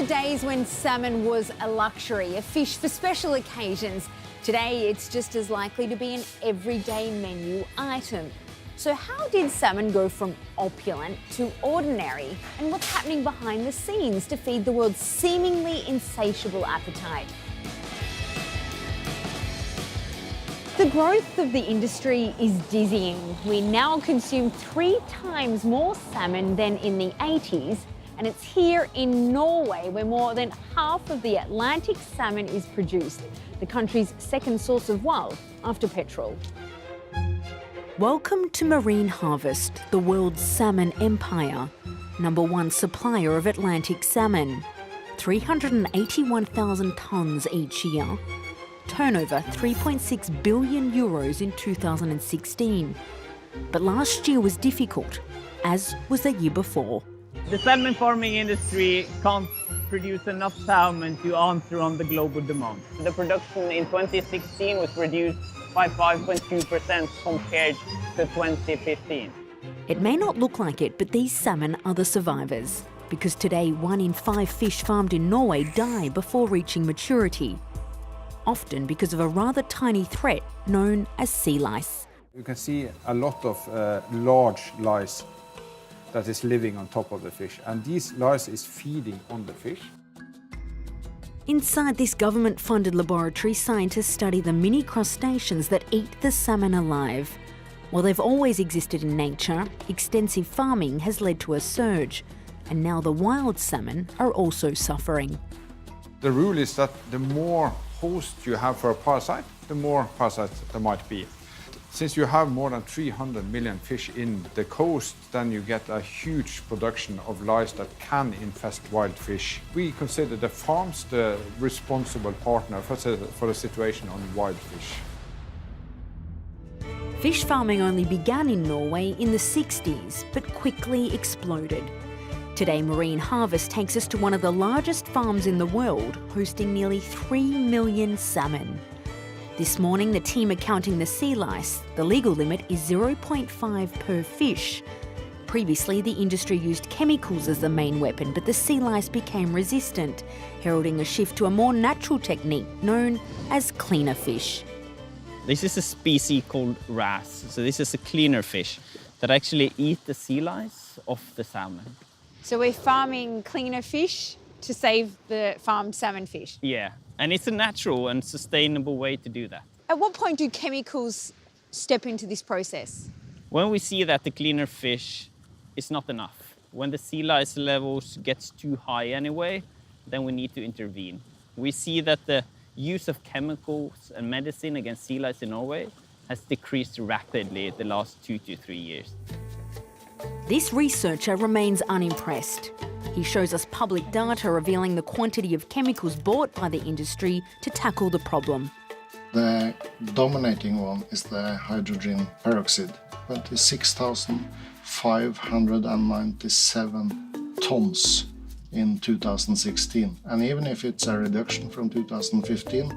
the days when salmon was a luxury, a fish for special occasions. Today, it's just as likely to be an everyday menu item. So how did salmon go from opulent to ordinary? And what's happening behind the scenes to feed the world's seemingly insatiable appetite? The growth of the industry is dizzying. We now consume 3 times more salmon than in the 80s, and it's here in Norway where more than half of the Atlantic salmon is produced, the country's second source of wealth after petrol. Welcome to Marine Harvest, the world's salmon empire, #1 supplier of Atlantic salmon. 381,000 tonnes each year. Turnover €3.6 billion in 2016. But last year was difficult, as was the year before. The salmon farming industry can't produce enough salmon to answer on the global demand. The production in 2016 was reduced by 5.2% compared to 2015. It may not look like it, but these salmon are the survivors, because today 1 in 5 fish farmed in Norway die before reaching maturity, often because of a rather tiny threat known as sea lice. You can see a lot of large lice that is living on top of the fish, and these lice is feeding on the fish. Inside this government-funded laboratory, scientists study the mini crustaceans that eat the salmon alive. While they've always existed in nature, extensive farming has led to a surge, and now the wild salmon are also suffering. The rule is that the more host you have for a parasite, the more parasites there might be. Since you have more than 300 million fish in the coast, then you get a huge production of lice that can infest wild fish. We consider the farms the responsible partner for the situation on wild fish. Fish farming only began in Norway in the 60s, but quickly exploded. Today, Marine Harvest takes us to one of the largest farms in the world, hosting nearly 3 million salmon. This morning, the team are counting the sea lice. The legal limit is 0.5 per fish. Previously, the industry used chemicals as the main weapon, but the sea lice became resistant, heralding a shift to a more natural technique known as cleaner fish. This is a species called wrasse. So this is a cleaner fish that actually eat the sea lice off the salmon. So we're farming cleaner fish to save the farmed salmon fish? Yeah, and it's a natural and sustainable way to do that. At what point do chemicals step into this process? When we see that the cleaner fish is not enough, when the sea lice levels gets too high anyway, then we need to intervene. We see that the use of chemicals and medicine against sea lice in Norway has decreased rapidly the last 2 to 3 years. This researcher remains unimpressed. He shows us public data revealing the quantity of chemicals bought by the industry to tackle the problem. The dominating one is the hydrogen peroxide, 26,597 tons in 2016. And even if it's a reduction from 2015,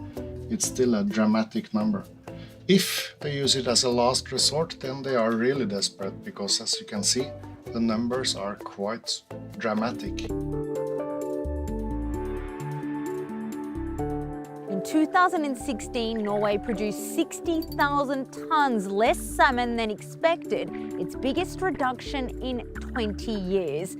it's still a dramatic number. If they use it as a last resort, then they are really desperate, because as you can see, the numbers are quite dramatic. In 2016, Norway produced 60,000 tonnes less salmon than expected, its biggest reduction in 20 years.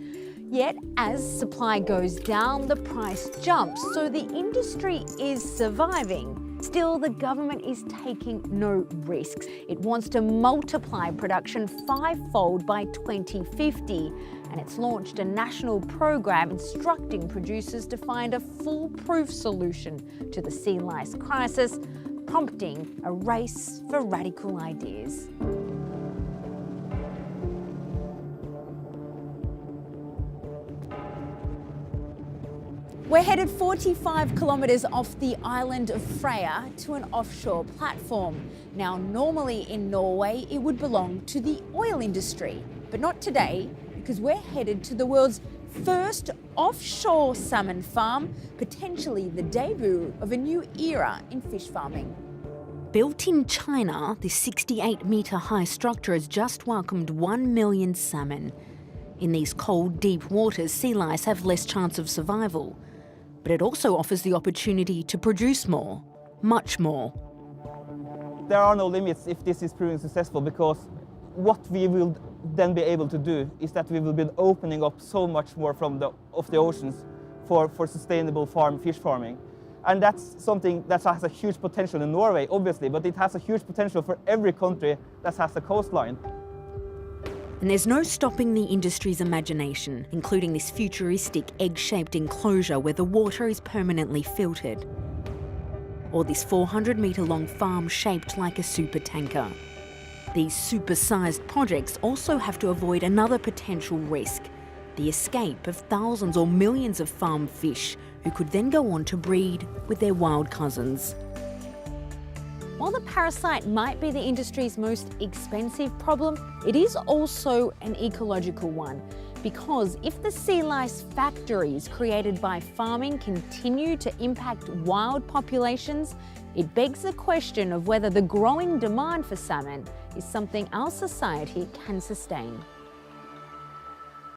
Yet, as supply goes down, the price jumps, so the industry is surviving. Still, the government is taking no risks. It wants to multiply production 5-fold by 2050, and it's launched a national program instructing producers to find a foolproof solution to the sea lice crisis, prompting a race for radical ideas. We're headed 45 kilometres off the island of Freya to an offshore platform. Now, normally in Norway, it would belong to the oil industry, but not today, because we're headed to the world's first offshore salmon farm, potentially the debut of a new era in fish farming. Built in China, this 68-metre-high structure has just welcomed 1 million salmon. In these cold, deep waters, sea lice have less chance of survival. But it also offers the opportunity to produce more, much more. There are no limits if this is proving successful, because what we will then be able to do is that we will be opening up so much more of the oceans for sustainable fish farming. And that's something that has a huge potential in Norway, obviously, but it has a huge potential for every country that has a coastline. And there's no stopping the industry's imagination, including this futuristic egg-shaped enclosure where the water is permanently filtered. Or this 400-metre-long farm shaped like a supertanker. These super-sized projects also have to avoid another potential risk, the escape of thousands or millions of farmed fish who could then go on to breed with their wild cousins. While the parasite might be the industry's most expensive problem, it is also an ecological one. Because if the sea lice factories created by farming continue to impact wild populations, it begs the question of whether the growing demand for salmon is something our society can sustain.